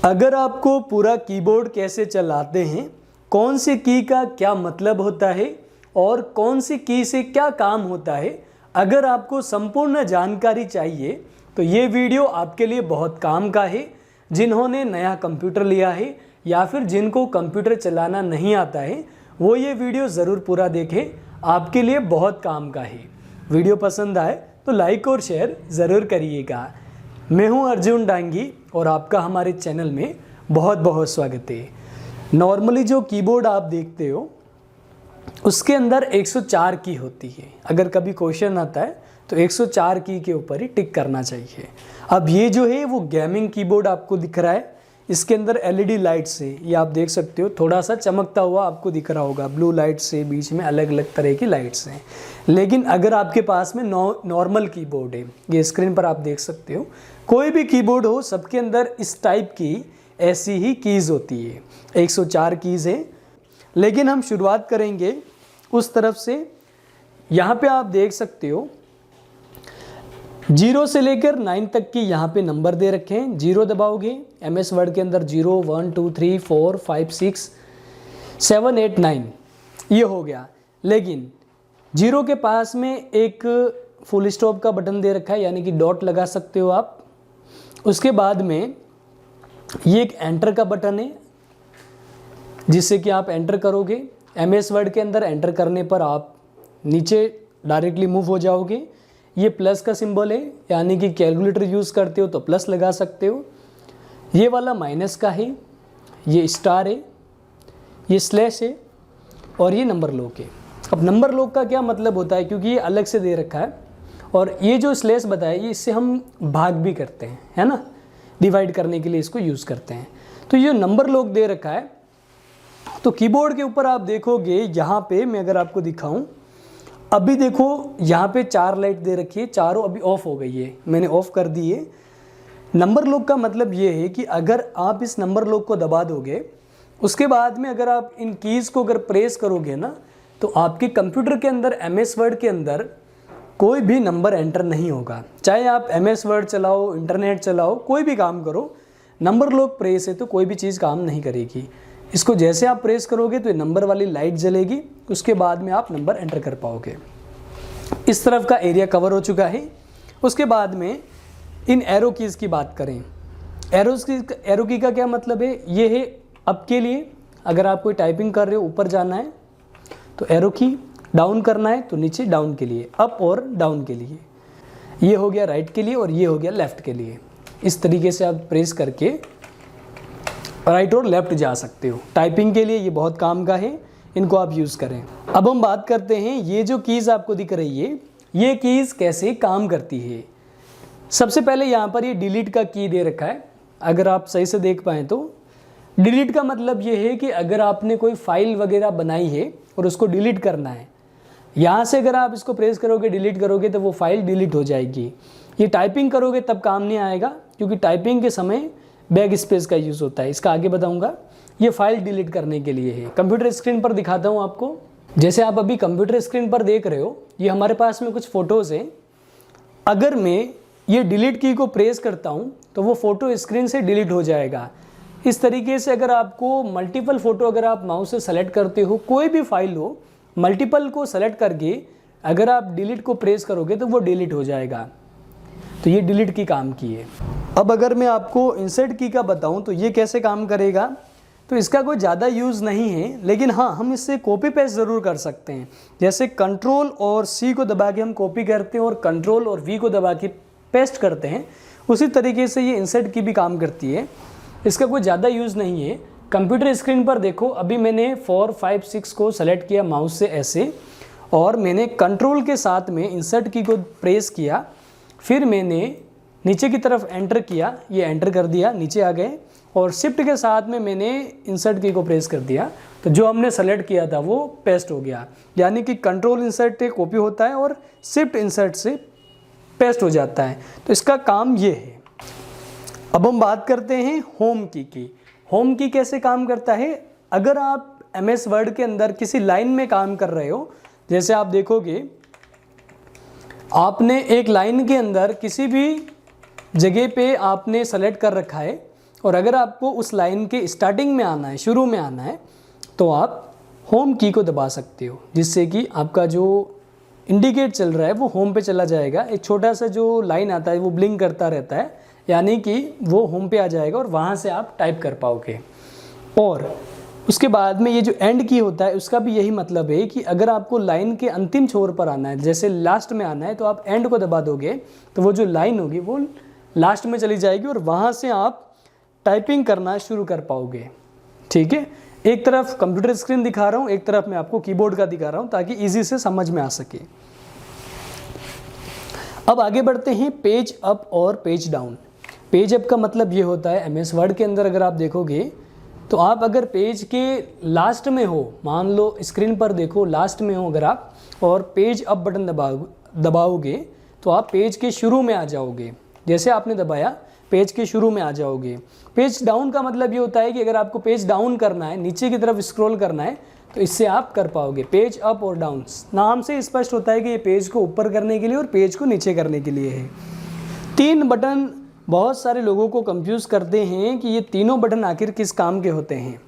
अगर आपको पूरा कीबोर्ड कैसे चलाते हैं, कौन सी की का क्या मतलब होता है और कौन सी की से क्या काम होता है, अगर आपको संपूर्ण जानकारी चाहिए तो ये वीडियो आपके लिए बहुत काम का है। जिन्होंने नया कंप्यूटर लिया है या फिर जिनको कंप्यूटर चलाना नहीं आता है वो ये वीडियो ज़रूर पूरा देखें, आपके लिए बहुत काम का है। वीडियो पसंद आए तो लाइक और शेयर ज़रूर करिएगा। मैं हूं अर्जुन डांगी और आपका हमारे चैनल में बहुत बहुत स्वागत है। नॉर्मली जो कीबोर्ड आप देखते हो उसके अंदर 104 की होती है। अगर कभी क्वेश्चन आता है तो 104 की के ऊपर ही टिक करना चाहिए। अब ये जो है वो गेमिंग कीबोर्ड आपको दिख रहा है, इसके अंदर एलईडी लाइट्स है, ये आप देख सकते हो, थोड़ा सा चमकता हुआ आपको दिख रहा होगा। ब्लू लाइट्स से बीच में अलग अलग तरह की लाइट्स हैं। लेकिन अगर आपके पास में नॉर्मल कीबोर्ड है, ये स्क्रीन पर आप देख सकते हो, कोई भी कीबोर्ड हो सबके अंदर इस टाइप की ऐसी ही कीज़ होती है। 104 कीज़ है। लेकिन हम शुरुआत करेंगे उस तरफ से। यहाँ पे आप देख सकते हो 0 से लेकर 9 तक की यहाँ पे नंबर दे रखे हैं। 0 दबाओगे MS वर्ड के अंदर 0 1 2 3 4 5 6 7 8 9 ये हो गया। लेकिन 0 के पास में एक फुल स्टॉप का बटन दे रखा है, यानी कि डॉट लगा सकते हो आप। उसके बाद में ये एक एंटर का बटन है जिससे कि आप एंटर करोगे। MS वर्ड के अंदर एंटर करने पर आप नीचे डायरेक्टली मूव हो जाओगे। ये प्लस का सिंबल है, यानी कि कैलकुलेटर यूज़ करते हो तो प्लस लगा सकते हो। ये वाला माइनस का है, ये स्टार है, ये स्लैश है और ये नंबर लॉक है। अब नंबर लॉक का क्या मतलब होता है, क्योंकि ये अलग से दे रखा है और ये जो स्लैश बताया ये इससे हम भाग भी करते हैं, है ना, डिवाइड करने के लिए इसको यूज़ करते हैं। तो ये नंबर लॉक दे रखा है। तो कीबोर्ड के ऊपर आप देखोगे, यहाँ पे मैं अगर आपको दिखाऊं, अभी देखो यहाँ पे 4 लाइट दे रखी है, चारों अभी ऑफ हो गई है, मैंने ऑफ कर दी है। नंबर लॉक का मतलब ये है कि अगर आप इस नंबर लॉक को दबा दोगे, उसके बाद में अगर आप इन कीज़ को अगर प्रेस करोगे ना, तो आपके कंप्यूटर के अंदर MS वर्ड के अंदर कोई भी नंबर एंटर नहीं होगा। चाहे आप MS वर्ड चलाओ, इंटरनेट चलाओ, कोई भी काम करो, नंबर लॉक प्रेस है तो कोई भी चीज़ काम नहीं करेगी। इसको जैसे आप प्रेस करोगे तो ये नंबर वाली लाइट जलेगी, उसके बाद में आप नंबर एंटर कर पाओगे। इस तरफ का एरिया कवर हो चुका है। उसके बाद में इन एरो कीज़ की बात करें। एरो की का क्या मतलब है, ये है अप के लिए, अगर आप कोई टाइपिंग कर रहे हो ऊपर जाना है तो एरो की, डाउन करना है तो नीचे डाउन के लिए, अप और डाउन के लिए। ये हो गया राइट के लिए और ये हो गया लेफ़्ट के लिए। इस तरीके से आप प्रेस करके राइट और लेफ्ट जा सकते हो। टाइपिंग के लिए ये बहुत काम का है, इनको आप यूज़ करें। अब हम बात करते हैं ये जो कीज़ आपको दिख रही है, ये कीज़ कैसे काम करती है। सबसे पहले यहाँ पर ये डिलीट का की दे रखा है, अगर आप सही से देख पाएँ तो। डिलीट का मतलब ये है कि अगर आपने कोई फाइल वगैरह बनाई है और उसको डिलीट करना है, यहाँ से अगर आप इसको प्रेस करोगे, डिलीट करोगे तो वो फाइल डिलीट हो जाएगी। ये टाइपिंग करोगे तब काम नहीं आएगा, क्योंकि टाइपिंग के समय बैक स्पेस का यूज़ होता है, इसका आगे बताऊंगा। ये फाइल डिलीट करने के लिए है। कंप्यूटर स्क्रीन पर दिखाता हूँ आपको। जैसे आप अभी कंप्यूटर स्क्रीन पर देख रहे हो, ये हमारे पास में कुछ फ़ोटोज़ हैं। अगर मैं ये डिलीट की को प्रेस करता हूँ तो वो फ़ोटो स्क्रीन से डिलीट हो जाएगा। इस तरीके से अगर आपको मल्टीपल फ़ोटो अगर आप माउस से सेलेक्ट करते हो, कोई भी फाइल हो, मल्टीपल को सेलेक्ट करके अगर आप डिलीट को प्रेस करोगे तो वो डिलीट हो जाएगा। तो ये डिलीट की काम की है। अब अगर मैं आपको इंसर्ट की का बताऊं तो ये कैसे काम करेगा, तो इसका कोई ज़्यादा यूज़ नहीं है, लेकिन हाँ हम इससे कॉपी पेस्ट ज़रूर कर सकते हैं। जैसे कंट्रोल और C को दबा के हम कॉपी करते हैं और कंट्रोल और V को दबा के पेस्ट करते हैं, उसी तरीके से ये इंसर्ट की भी काम करती है। इसका कोई ज़्यादा यूज़ नहीं है। कंप्यूटर स्क्रीन पर देखो, अभी मैंने 4 5 6 को सेलेक्ट किया माउस से ऐसे, और मैंने कंट्रोल के साथ में इंसर्ट की को प्रेस किया, फिर मैंने नीचे की तरफ एंटर किया, ये एंटर कर दिया, नीचे आ गए, और शिफ्ट के साथ में मैंने इंसर्ट की को प्रेस कर दिया, तो जो हमने सेलेक्ट किया था वो पेस्ट हो गया। यानी कि कंट्रोल इंसर्ट से कॉपी होता है और शिफ्ट इंसर्ट से पेस्ट हो जाता है। तो इसका काम ये है। अब हम बात करते हैं होम की। होम की कैसे काम करता है। अगर आप MS वर्ड के अंदर किसी लाइन में काम कर रहे हो, जैसे आप देखोगे आपने एक लाइन के अंदर किसी भी जगह पे आपने सेलेक्ट कर रखा है, और अगर आपको उस लाइन के स्टार्टिंग में आना है, शुरू में आना है, तो आप होम की को दबा सकते हो, जिससे कि आपका जो इंडिकेट चल रहा है वो होम पे चला जाएगा। एक छोटा सा जो लाइन आता है वो ब्लिंक करता रहता है, यानी कि वो होम पे आ जाएगा और वहाँ से आप टाइप कर पाओगे। और उसके बाद में ये जो एंड की होता है उसका भी यही मतलब है कि अगर आपको लाइन के अंतिम छोर पर आना है, जैसे लास्ट में आना है, तो आप एंड को दबा दोगे तो वो जो लाइन होगी वो लास्ट में चली जाएगी और वहाँ से आप टाइपिंग करना शुरू कर पाओगे। ठीक है, एक तरफ कंप्यूटर स्क्रीन दिखा रहा हूँ, एक तरफ मैं आपको कीबोर्ड का दिखा रहा हूँ ताकि इजी से समझ में आ सके। अब आगे बढ़ते हैं पेज अप और पेज डाउन। पेज अप का मतलब ये होता है, एमएस वर्ड के अंदर अगर आप देखोगे तो आप अगर पेज के लास्ट में हो, मान लो स्क्रीन पर देखो लास्ट में हो अगर आप, और पेज अप बटन दबाओगे तो आप पेज के शुरू में आ जाओगे। जैसे आपने दबाया पेज के शुरू में आ जाओगे। पेज डाउन का मतलब ये होता है कि अगर आपको पेज डाउन करना है, नीचे की तरफ स्क्रॉल करना है, तो इससे आप कर पाओगे। पेज अप और डाउन नाम से स्पष्ट होता है कि ये पेज को ऊपर करने के लिए और पेज को नीचे करने के लिए है। 3 बटन बहुत सारे लोगों को कंफ्यूज करते हैं कि ये तीनों बटन आखिर किस काम के होते हैं।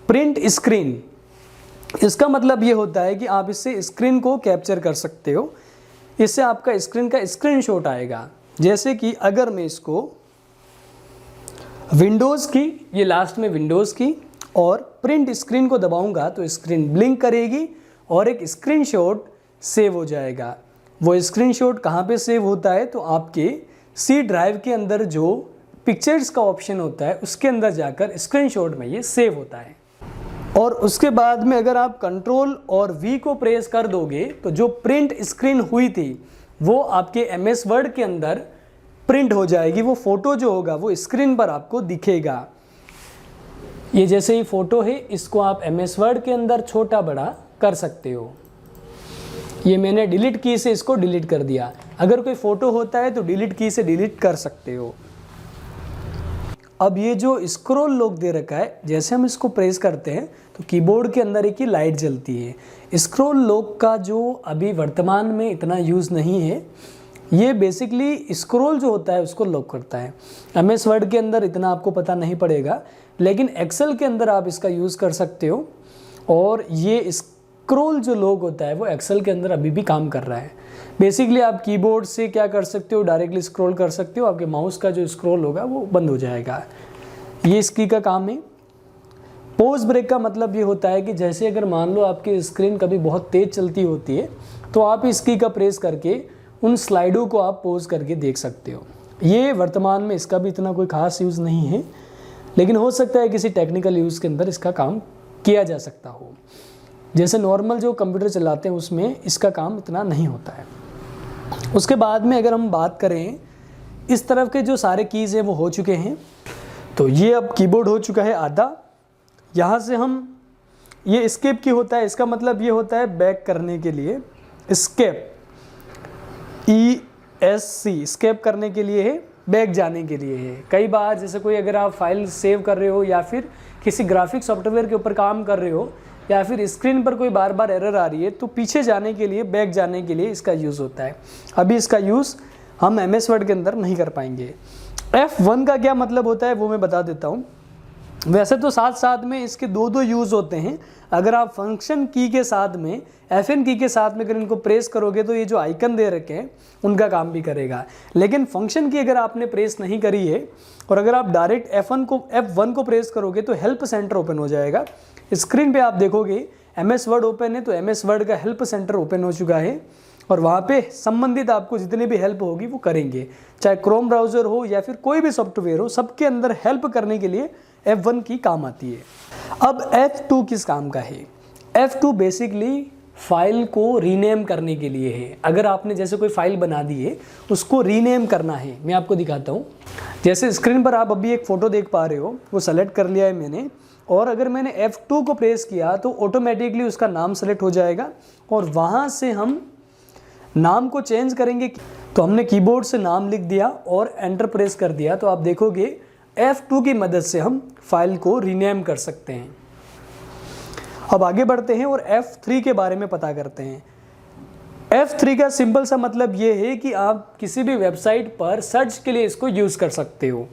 प्रिंट स्क्रीन, इसका मतलब ये होता है कि आप इससे स्क्रीन को कैप्चर कर सकते हो, इससे आपका स्क्रीन का स्क्रीनशॉट आएगा। जैसे कि अगर मैं इसको विंडोज़ की, ये लास्ट में विंडोज़ की और प्रिंट स्क्रीन को दबाऊंगा तो स्क्रीन ब्लिंक करेगी और एक स्क्रीनशॉट सेव हो जाएगा। वो स्क्रीनशॉट कहाँ पे सेव होता है, तो आपके सी ड्राइव के अंदर जो पिक्चर्स का ऑप्शन होता है उसके अंदर जाकर स्क्रीनशॉट में ये सेव होता है। और उसके बाद में अगर आप कंट्रोल और वी को प्रेस कर दोगे तो जो प्रिंट स्क्रीन हुई थी वो आपके एमएस वर्ड के अंदर प्रिंट हो जाएगी। वो फ़ोटो जो होगा वो स्क्रीन पर आपको दिखेगा। ये जैसे ही फ़ोटो है, इसको आप एमएस वर्ड के अंदर छोटा बड़ा कर सकते हो। ये मैंने डिलीट की से इसको डिलीट कर दिया। अगर कोई फ़ोटो होता है तो डिलीट की से डिलीट कर सकते हो। अब ये जो स्क्रॉल लॉक दे रखा है, जैसे हम इसको प्रेस करते हैं तो कीबोर्ड के अंदर एक ही लाइट जलती है। स्क्रॉल लॉक का जो अभी वर्तमान में इतना यूज़ नहीं है, ये बेसिकली स्क्रॉल जो होता है उसको लॉक करता है। एमएस वर्ड के अंदर इतना आपको पता नहीं पड़ेगा, लेकिन एक्सेल के अंदर आप इसका यूज़ कर सकते हो। और ये स्क्रॉल जो लॉक होता है वो एक्सेल के अंदर अभी भी काम कर रहा है। बेसिकली आप कीबोर्ड से क्या कर सकते हो, डायरेक्टली स्क्रॉल कर सकते हो, आपके माउस का जो स्क्रॉल होगा वो बंद हो जाएगा। ये इसकी का काम है। पॉज ब्रेक का मतलब ये होता है कि जैसे अगर मान लो आपकी स्क्रीन कभी बहुत तेज़ चलती होती है तो आप इस की का प्रेस करके उन स्लाइडों को आप पॉज करके देख सकते हो। ये वर्तमान में इसका भी इतना कोई ख़ास यूज़ नहीं है, लेकिन हो सकता है किसी टेक्निकल यूज़ के अंदर इसका काम किया जा सकता हो। जैसे नॉर्मल जो कंप्यूटर चलाते हैं उसमें इसका काम इतना नहीं होता है। उसके बाद में अगर हम बात करें, इस तरफ के जो सारे कीज़ हैं वो हो चुके हैं। तो ये अब कीबोर्ड हो चुका है आधा। यहाँ से हम, ये एस्केप की होता है, इसका मतलब ये होता है बैक करने के लिए। एस्केप ESC स्केप करने के लिए है, बैक जाने के लिए है। कई बार जैसे कोई अगर आप फाइल सेव कर रहे हो या फिर किसी ग्राफिक सॉफ्टवेयर के ऊपर काम कर रहे हो या फिर स्क्रीन पर कोई बार बार एरर आ रही है तो पीछे जाने के लिए, बैक जाने के लिए इसका यूज़ होता है। अभी इसका यूज़ हम एमएस वर्ड के अंदर नहीं कर पाएंगे। F1 का क्या मतलब होता है वो मैं बता देता हूँ। वैसे तो साथ साथ में इसके दो यूज़ होते हैं। अगर आप फंक्शन की के साथ में, FN की के साथ में अगर इनको प्रेस करोगे तो ये जो आइकन दे रखे हैं उनका काम भी करेगा। लेकिन फंक्शन की अगर आपने प्रेस नहीं करी है और अगर आप डायरेक्ट F1 को प्रेस करोगे तो हेल्प सेंटर ओपन हो जाएगा। स्क्रीन पे आप देखोगे MS वर्ड ओपन है तो MS वर्ड का हेल्प सेंटर ओपन हो चुका है और वहाँ पे संबंधित आपको जितनी भी हेल्प होगी वो करेंगे। चाहे क्रोम ब्राउज़र हो या फिर कोई भी सॉफ्टवेयर हो, सबके अंदर हेल्प करने के लिए F1 की काम आती है। अब F2 किस काम का है? F2 बेसिकली फाइल को रीनेम करने के लिए है। अगर आपने जैसे कोई फाइल बना दी है उसको रीनेम करना है, मैं आपको दिखाता हूँ। जैसे स्क्रीन पर आप अभी एक फ़ोटो देख पा रहे हो, वो सेलेक्ट कर लिया है मैंने, और अगर मैंने F2 को प्रेस किया तो ऑटोमेटिकली उसका नाम सेलेक्ट हो जाएगा और वहाँ से हम नाम को चेंज करेंगे। तो हमने कीबोर्ड से नाम लिख दिया और एंटर प्रेस कर दिया तो आप देखोगे F2 की मदद से हम फाइल को रीनेम कर सकते हैं। अब आगे बढ़ते हैं और F3 के बारे में पता करते हैं। F3 का सिंपल सा मतलब ये है कि आप किसी भी वेबसाइट पर सर्च के लिए इसको यूज़ कर सकते हो।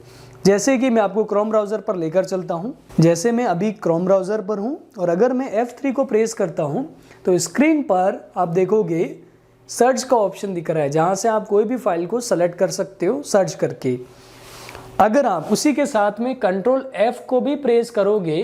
जैसे कि मैं आपको क्रोम ब्राउज़र पर लेकर चलता हूं। जैसे मैं अभी क्रोम ब्राउज़र पर हूं और अगर मैं F3 को प्रेस करता हूं तो स्क्रीन पर आप देखोगे सर्च का ऑप्शन दिख रहा है, जहां से आप कोई भी फाइल को सेलेक्ट कर सकते हो सर्च करके। अगर आप उसी के साथ में कंट्रोल F को भी प्रेस करोगे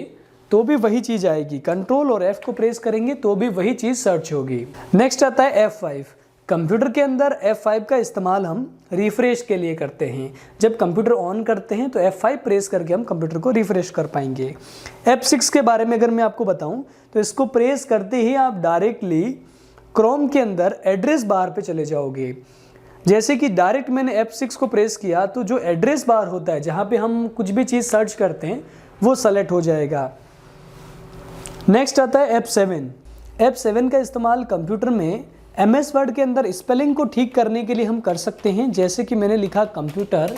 तो भी वही चीज़ आएगी, कंट्रोल और F को प्रेस करेंगे तो भी वही चीज़ सर्च होगी। नेक्स्ट आता है F5। कंप्यूटर के अंदर F5 का इस्तेमाल हम रिफ्रेश के लिए करते हैं। जब कंप्यूटर ऑन करते हैं तो F5 प्रेस करके हम कंप्यूटर को रिफ्रेश कर पाएंगे। F6 के बारे में अगर मैं आपको बताऊं तो इसको प्रेस करते ही आप डायरेक्टली क्रोम के अंदर एड्रेस बार पे चले जाओगे। जैसे कि डायरेक्ट मैंने F6 को प्रेस किया तो जो एड्रेस बार होता है जहाँ पे हम कुछ भी चीज़ सर्च करते हैं वो सेलेक्ट हो जाएगा। नेक्स्ट आता है F7। F7 का इस्तेमाल कंप्यूटर में MS वर्ड के अंदर स्पेलिंग को ठीक करने के लिए हम कर सकते हैं। जैसे कि मैंने लिखा कंप्यूटर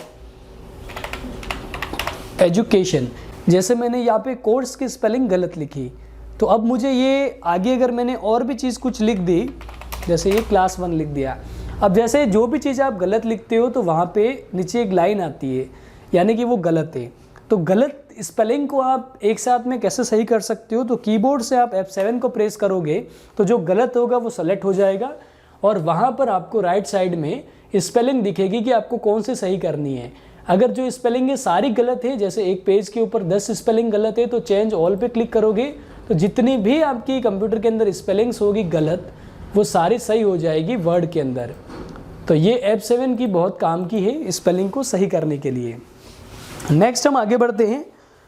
एजुकेशन, जैसे मैंने यहाँ पे कोर्स की स्पेलिंग गलत लिखी तो अब मुझे ये आगे अगर मैंने और भी चीज़ कुछ लिख दी, जैसे ये क्लास 1 लिख दिया, अब जैसे जो भी चीज़ आप गलत लिखते हो तो वहाँ पे नीचे एक लाइन आती है, यानी कि वो गलत है। तो गलत स्पेलिंग को आप एक साथ में कैसे सही कर सकते हो, तो कीबोर्ड से आप F7 को प्रेस करोगे तो जो गलत होगा वो सेलेक्ट हो जाएगा और वहाँ पर आपको राइट साइड में स्पेलिंग दिखेगी कि आपको कौन सी सही करनी है। अगर जो स्पेलिंग है सारी गलत है, जैसे एक पेज के ऊपर 10 स्पेलिंग गलत है, तो चेंज ऑल पे क्लिक करोगे तो जितनी भी आपकी कंप्यूटर के अंदर स्पेलिंग्स होगी गलत, वो सारी सही हो जाएगी वर्ड के अंदर। तो ये F7 की बहुत काम की है स्पेलिंग को सही करने के लिए। नेक्स्ट हम आगे बढ़ते हैं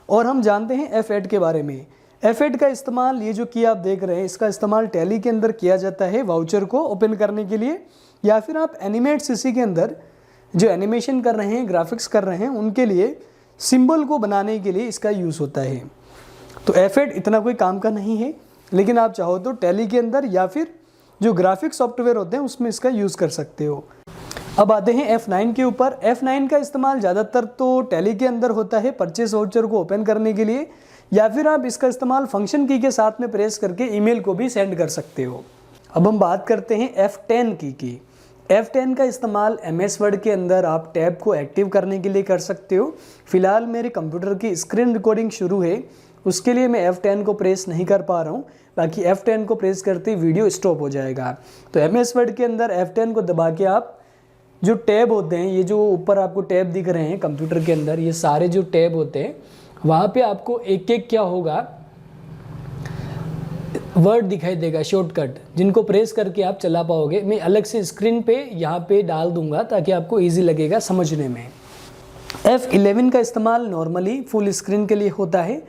और हम जानते हैं F8 के बारे में। F8 का इस्तेमाल, ये जो की आप देख रहे हैं, इसका इस्तेमाल टैली के अंदर किया जाता है वाउचर को ओपन करने के लिए, या फिर आप एनिमेट सीसी के अंदर जो एनिमेशन कर रहे हैं, ग्राफिक्स कर रहे हैं, उनके लिए सिंबल को बनाने के लिए इसका यूज़ होता है। तो F8 इतना कोई काम का नहीं है, लेकिन आप चाहो तो टैली के अंदर या फिर जो ग्राफिक्स सॉफ्टवेयर होते हैं उसमें इसका यूज़ कर सकते हो। अब आते हैं F9 के ऊपर। F9 का इस्तेमाल ज़्यादातर तो टैली के अंदर होता है परचेस वाउचर को ओपन करने के लिए, या फिर आप इसका इस्तेमाल फंक्शन की के साथ में प्रेस करके ईमेल को भी सेंड कर सकते हो। अब हम बात करते हैं F10 की। F10 का इस्तेमाल MS वर्ड के अंदर आप टैब को एक्टिव करने के लिए कर सकते हो। फिलहाल मेरे कंप्यूटर की स्क्रीन रिकॉर्डिंग शुरू है, उसके लिए मैं F10 को प्रेस नहीं कर पा रहा हूँ, बाकी F10 को प्रेस करते ही वीडियो स्टॉप हो जाएगा। तो MS वर्ड के अंदर F10 को दबा के आप जो टैब होते हैं, ये जो ऊपर आपको टैब दिख रहे हैं कंप्यूटर के अंदर, ये सारे जो टैब होते हैं वहाँ पे आपको एक एक क्या होगा वर्ड दिखाई देगा शॉर्टकट, जिनको प्रेस करके आप चला पाओगे। मैं अलग से स्क्रीन पे यहाँ पे डाल दूंगा ताकि आपको इजी लगेगा समझने में। F11 का इस्तेमाल नॉर्मली फुल स्क्रीन के लिए होता है।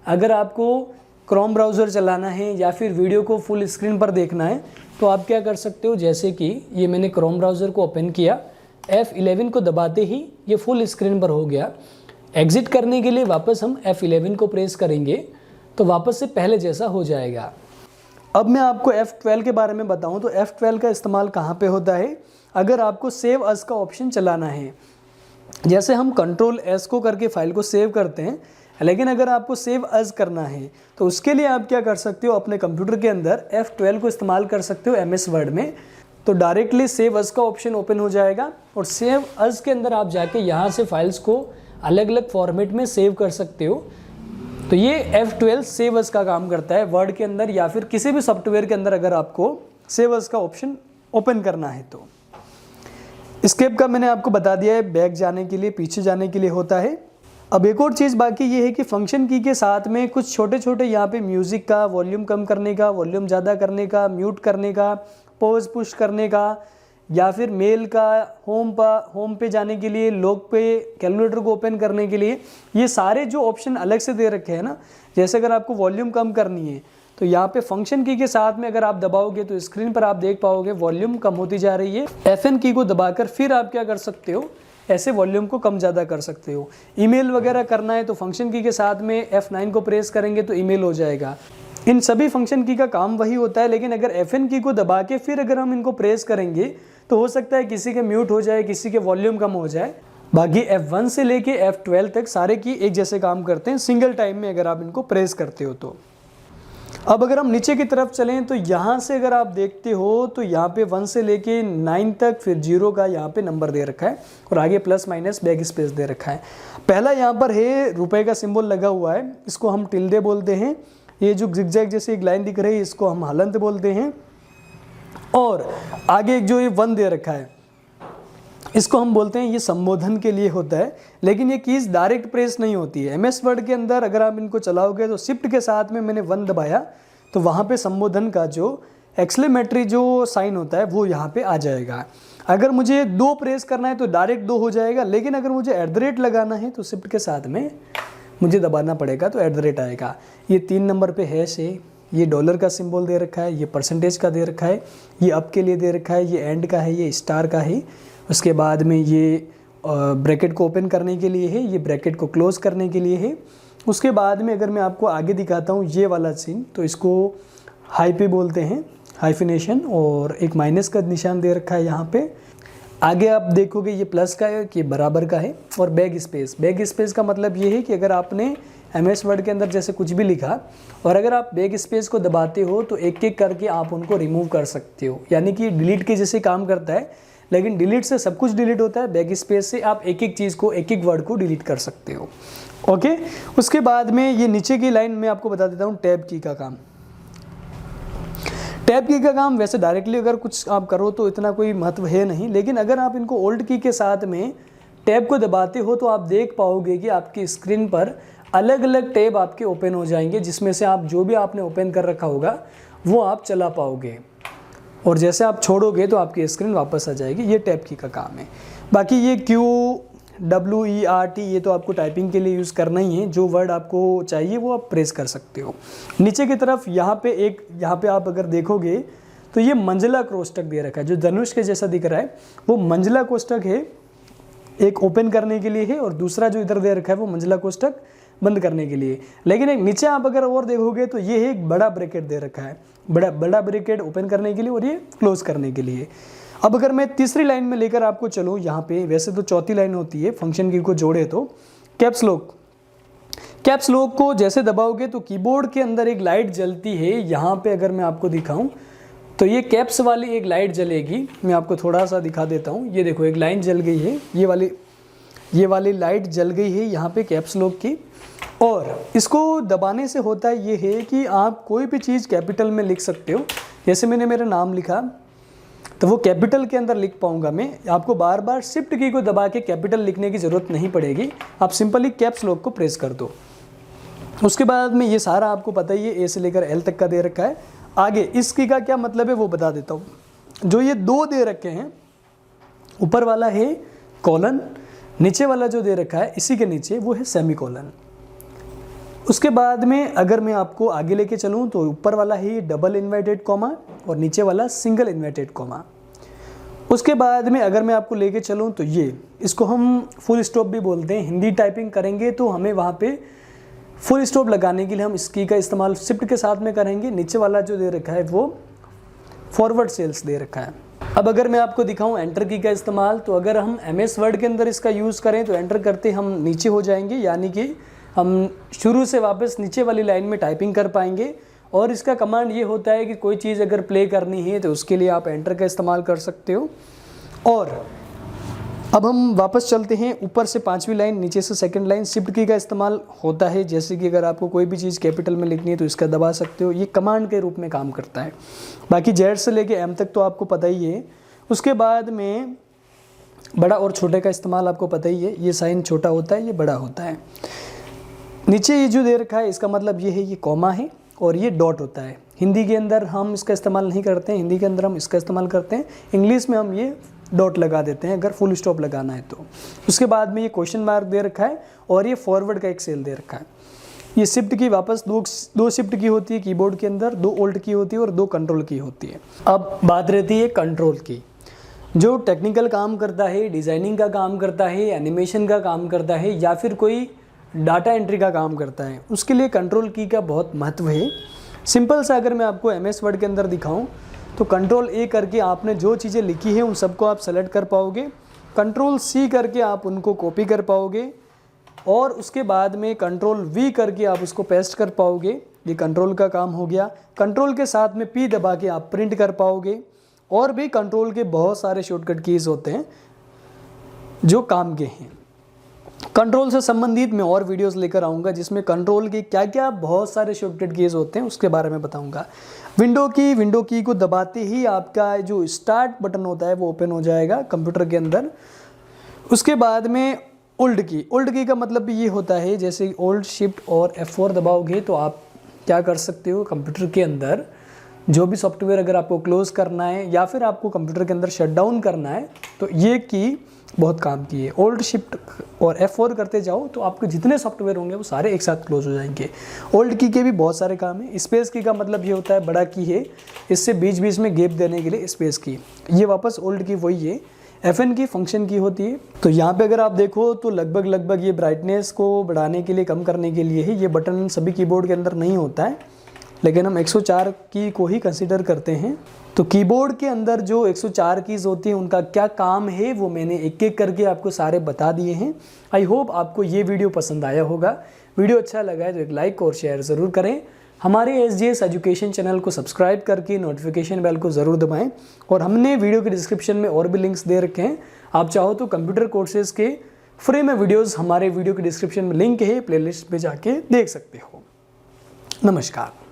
अगर आपको क्रोम ब्राउज़र चलाना है या फिर वीडियो को फुल स्क्रीन पर देखना है तो आप क्या कर सकते हो, जैसे कि ये मैंने क्रोम ब्राउज़र को ओपन किया, F11 को दबाते ही ये फुल स्क्रीन पर हो गया। एग्ज़िट करने के लिए वापस हम F11 को प्रेस करेंगे तो वापस से पहले जैसा हो जाएगा। अब मैं आपको F12 के बारे में बताऊं तो F12 का इस्तेमाल कहाँ पे होता है। अगर आपको सेव अस का ऑप्शन चलाना है, जैसे हम कंट्रोल S को करके फाइल को सेव करते हैं, लेकिन अगर आपको सेव अस करना है तो उसके लिए आप क्या कर सकते हो, अपने कंप्यूटर के अंदर F12 को इस्तेमाल कर सकते हो MS वर्ड में। तो डायरेक्टली सेव अस का ऑप्शन ओपन हो जाएगा और सेव अस के अंदर आप जाके यहाँ से फाइल्स को अलग अलग फॉर्मेट में सेव कर सकते हो। तो ये F12 सेव अस का काम करता है वर्ड के अंदर या फिर किसी भी सॉफ्टवेयर के अंदर अगर आपको सेव अस का ऑप्शन ओपन करना है तो। एस्केप का मैंने आपको बता दिया है, बैक जाने के लिए, पीछे जाने के लिए होता है। अब एक और चीज़ बाकी ये है कि फंक्शन की के साथ में कुछ छोटे छोटे यहाँ पे म्यूज़िक का वॉल्यूम कम करने का, वॉल्यूम ज़्यादा करने का, म्यूट करने का, पॉज पुश करने का, या फिर मेल का होम पे जाने के लिए, लॉग पे, कैलकुलेटर को ओपन करने के लिए, ये सारे जो ऑप्शन अलग से दे रखे हैं ना। जैसे अगर आपको वॉल्यूम कम करनी है तो यहाँ पे फंक्शन की के साथ में अगर आप दबाओगे तो स्क्रीन पर आप देख पाओगे वॉल्यूम कम होती जा रही है। FN की को दबाकर फिर आप क्या कर सकते हो, ऐसे वॉल्यूम को कम ज़्यादा कर सकते हो। ईमेल वगैरह करना है तो फंक्शन की के साथ में F9 को प्रेस करेंगे तो ईमेल हो जाएगा। इन सभी फंक्शन की का काम वही होता है, लेकिन अगर FN की को दबा के फिर अगर हम इनको प्रेस करेंगे तो हो सकता है किसी के म्यूट हो जाए, किसी के वॉल्यूम कम हो जाए। बाकी F1 से लेके F12 तक सारे की एक जैसे काम करते हैं सिंगल टाइम में अगर आप इनको प्रेस करते हो तो। अब अगर हम नीचे की तरफ चलें तो यहाँ से अगर आप देखते हो तो यहाँ पे 1 से लेके 9 तक, फिर 0 का यहाँ पे नंबर दे रखा है और आगे प्लस माइनस बैक स्पेस दे रखा है। पहला यहाँ पर है रुपए का सिंबल लगा हुआ है, इसको हम टिल्डे बोलते हैं। ये जो जिगजैग जैसी एक लाइन दिख रही है इसको हम हलंत बोलते हैं। और आगे जो ये 1 दे रखा है इसको हम बोलते हैं, ये संबोधन के लिए होता है, लेकिन ये कीज़ डायरेक्ट प्रेस नहीं होती है। MS वर्ड के अंदर अगर आप इनको चलाओगे तो शिफ्ट के साथ में मैंने 1 दबाया तो वहाँ पे संबोधन का जो एक्सक्लेमेटरी जो साइन होता है वो यहाँ पे आ जाएगा। अगर मुझे 2 प्रेस करना है तो डायरेक्ट 2 हो जाएगा, लेकिन अगर मुझे @ लगाना है तो शिफ्ट के साथ में मुझे दबाना पड़ेगा तो @ आएगा। ये 3 नंबर पे हैश है, ये डॉलर का सिंबल दे रखा है, ये परसेंटेज का दे रखा है, ये अप के लिए दे रखा है, ये एंड का है, ये स्टार का है। उसके बाद में ये ब्रैकेट को ओपन करने के लिए है, ये ब्रैकेट को क्लोज करने के लिए है। उसके बाद में अगर मैं आपको आगे दिखाता हूँ ये वाला सीन, तो इसको हाइपी बोलते हैं, हाइफिनेशन, और एक माइनस का निशान दे रखा है यहाँ पे। आगे आप देखोगे ये प्लस का है कि बराबर का है, और बैक स्पेस। बैक स्पेस का मतलब ये है कि अगर आपने MS वर्ड के अंदर जैसे कुछ भी लिखा और अगर आप बैक स्पेस को दबाते हो तो एक एक करके आप उनको रिमूव कर सकते हो, यानी कि डिलीट के जैसे काम करता है, लेकिन डिलीट से सब कुछ डिलीट होता है, बैक स्पेस से आप एक एक चीज़ को, एक एक वर्ड को डिलीट कर सकते हो। ओके, उसके बाद में ये नीचे की लाइन में आपको बता देता हूँ टैब की का काम। टैब की का काम वैसे डायरेक्टली अगर कुछ आप करो तो इतना कोई महत्व है नहीं, लेकिन अगर आप इनको ओल्ड की के साथ में टैब को दबाते हो तो आप देख पाओगे कि आपकी स्क्रीन पर अलग अलग टैब आपके ओपन हो जाएंगे, जिसमें से आप जो भी आपने ओपन कर रखा होगा वो आप चला पाओगे, और जैसे आप छोड़ोगे तो आपकी स्क्रीन वापस आ जाएगी। ये टैब की का काम है। बाकी ये QWERT ये तो आपको टाइपिंग के लिए यूज़ करना ही है, जो वर्ड आपको चाहिए वो आप प्रेस कर सकते हो। नीचे की तरफ यहाँ पे आप अगर देखोगे तो ये मंजिला कोष्ठक दे रखा है, जो धनुष के जैसा दिख रहा है वो मंजिला कोष्ठक है, एक ओपन करने के लिए है, और दूसरा जो इधर दे रखा है वो मंजिला कोष्ठक बंद करने के लिए। लेकिन एक नीचे आप अगर और देखोगे तो ये है एक बड़ा ब्रैकेट दे रखा है, बड़ा ब्रैकेट ओपन करने के लिए और ये क्लोज करने के लिए। अब अगर मैं तीसरी लाइन में लेकर आपको चलूँ, यहाँ पे वैसे तो चौथी लाइन होती है, फंक्शन की को जोड़े तो कैप्स लॉक को जैसे दबाओगे तो कीबोर्ड के अंदर एक लाइट जलती है। यहाँ पे अगर मैं आपको दिखाऊं तो ये कैप्स वाली एक लाइट जलेगी, मैं आपको थोड़ा सा दिखा देता हूँ। ये देखो एक लाइन जल गई है, ये वाली लाइट जल गई है यहाँ पे कैप्स लॉक की। और इसको दबाने से होता है ये है कि आप कोई भी चीज़ कैपिटल में लिख सकते हो। जैसे मैंने मेरा नाम लिखा तो वो कैपिटल के अंदर लिख पाऊंगा मैं, आपको बार बार शिफ्ट की को दबा के कैपिटल लिखने की ज़रूरत नहीं पड़ेगी, आप सिंपली कैप्स लॉक को प्रेस कर दो। उसके बाद में ये सारा आपको पता ही है, ए से लेकर एल तक का दे रखा है। आगे इस की का क्या मतलब है वो बता देता हूँ। जो ये 2 दे रखे हैं, ऊपर वाला है कॉलन, नीचे वाला जो दे रखा है इसी के नीचे वो है सेमीकोलन। उसके बाद में अगर मैं आपको आगे लेके चलूँ तो ऊपर वाला है डबल इन्वर्टेड कॉमा और नीचे वाला सिंगल इन्वर्टेड कॉमा। उसके बाद में अगर मैं आपको लेके चलूँ तो ये, इसको हम फुल स्टॉप भी बोलते हैं। हिंदी टाइपिंग करेंगे तो हमें वहाँ पे फुल स्टॉप लगाने के लिए हम इस की का इस्तेमाल शिफ्ट के साथ में करेंगे। नीचे वाला जो दे रखा है वो फॉरवर्ड सेल्स दे रखा है। अब अगर मैं आपको दिखाऊं एंटर की का इस्तेमाल, तो अगर हम MS वर्ड के अंदर इसका यूज़ करें तो एंटर करते हम नीचे हो जाएंगे, यानी कि हम शुरू से वापस नीचे वाली लाइन में टाइपिंग कर पाएंगे। और इसका कमांड ये होता है कि कोई चीज़ अगर प्ले करनी है तो उसके लिए आप एंटर का इस्तेमाल कर सकते हो। और अब हम वापस चलते हैं, ऊपर से 5वीं लाइन, नीचे से 2nd लाइन। शिफ्ट की का इस्तेमाल होता है, जैसे कि अगर आपको कोई भी चीज़ कैपिटल में लिखनी है तो इसका दबा सकते हो, ये कमांड के रूप में काम करता है। बाकी Z से लेके M तक तो आपको पता ही है। उसके बाद में बड़ा और छोटे का इस्तेमाल आपको पता ही है, ये साइन छोटा होता है, ये बड़ा होता है। नीचे ये जो दे रखा है इसका मतलब ये है, ये कॉमा है और ये डॉट होता है। हिंदी के अंदर हम इसका इस्तेमाल नहीं करते हैं, हिंदी के अंदर हम इसका इस्तेमाल करते हैं, इंग्लिश में हम ये डॉट लगा देते हैं अगर फुल स्टॉप लगाना है तो। उसके बाद में ये क्वेश्चन मार्क दे रखा है और ये फॉरवर्ड का एक सेल दे रखा है। ये शिफ्ट की वापस दो शिफ्ट की होती है कीबोर्ड के अंदर, 2 ओल्ट की होती है और 2 कंट्रोल की होती है। अब बात रहती है कंट्रोल की। जो टेक्निकल काम करता है, डिज़ाइनिंग का काम करता है, एनिमेशन का काम करता है या फिर कोई डाटा एंट्री का काम करता है, उसके लिए कंट्रोल की का बहुत महत्व है। सिंपल सा अगर मैं आपको MS वर्ड के अंदर दिखाऊं तो कंट्रोल A करके आपने जो चीज़ें लिखी हैं उन सबको आप सेलेक्ट कर पाओगे। कंट्रोल C करके आप उनको कॉपी कर पाओगे। और उसके बाद में कंट्रोल V करके आप उसको पेस्ट कर पाओगे। ये कंट्रोल का काम हो गया। कंट्रोल के साथ में P दबा के आप प्रिंट कर पाओगे। और भी कंट्रोल के बहुत सारे शॉर्टकट कीज़ होते हैं जो काम के हैं। कंट्रोल से संबंधित मैं और वीडियोस लेकर आऊँगा जिसमें कंट्रोल के क्या क्या बहुत सारे शॉर्टकट कीज़ होते हैं उसके बारे में बताऊँगा। विंडो की को दबाते ही आपका जो स्टार्ट बटन होता है वो ओपन हो जाएगा कंप्यूटर के अंदर। उसके बाद में ओल्ड की का मतलब ये होता है, जैसे ओल्ड शिफ्ट और F4 दबाओगे तो आप क्या कर सकते हो, कंप्यूटर के अंदर जो भी सॉफ्टवेयर अगर आपको क्लोज करना है या फिर आपको कंप्यूटर के अंदर शट डाउन करना है तो ये की बहुत काम की है। ओल्ड शिफ्ट और F4 करते जाओ तो आपके जितने सॉफ्टवेयर होंगे वो सारे एक साथ क्लोज हो जाएंगे। ओल्ड की के भी बहुत सारे काम है। स्पेस की का मतलब ये होता है बड़ा की है, इससे बीच बीच में गैप देने के लिए स्पेस की। ये वापस ओल्ड की वही है। FN की फंक्शन की होती है। तो यहाँ पे अगर आप देखो तो लगभग ये ब्राइटनेस को बढ़ाने के लिए, कम करने के लिए है। ये बटन सभी कीबोर्ड के अंदर नहीं होता है, लेकिन हम 104 की को ही कंसीडर करते हैं। तो कीबोर्ड के अंदर जो 104 कीज़ होती हैं उनका क्या काम है वो मैंने एक एक करके आपको सारे बता दिए हैं। आई होप आपको ये वीडियो पसंद आया होगा। वीडियो अच्छा लगा है तो एक लाइक और शेयर ज़रूर करें। हमारे SGS एजुकेशन चैनल को सब्सक्राइब करके नोटिफिकेशन बेल को ज़रूर दबाएं। और हमने वीडियो के डिस्क्रिप्शन में और भी लिंक्स दे रखे हैं। आप चाहो तो कंप्यूटर कोर्सेज के फ्री में वीडियोज़ हमारे वीडियो के डिस्क्रिप्शन में लिंक है, प्लेलिस्ट में जाके देख सकते हो। नमस्कार।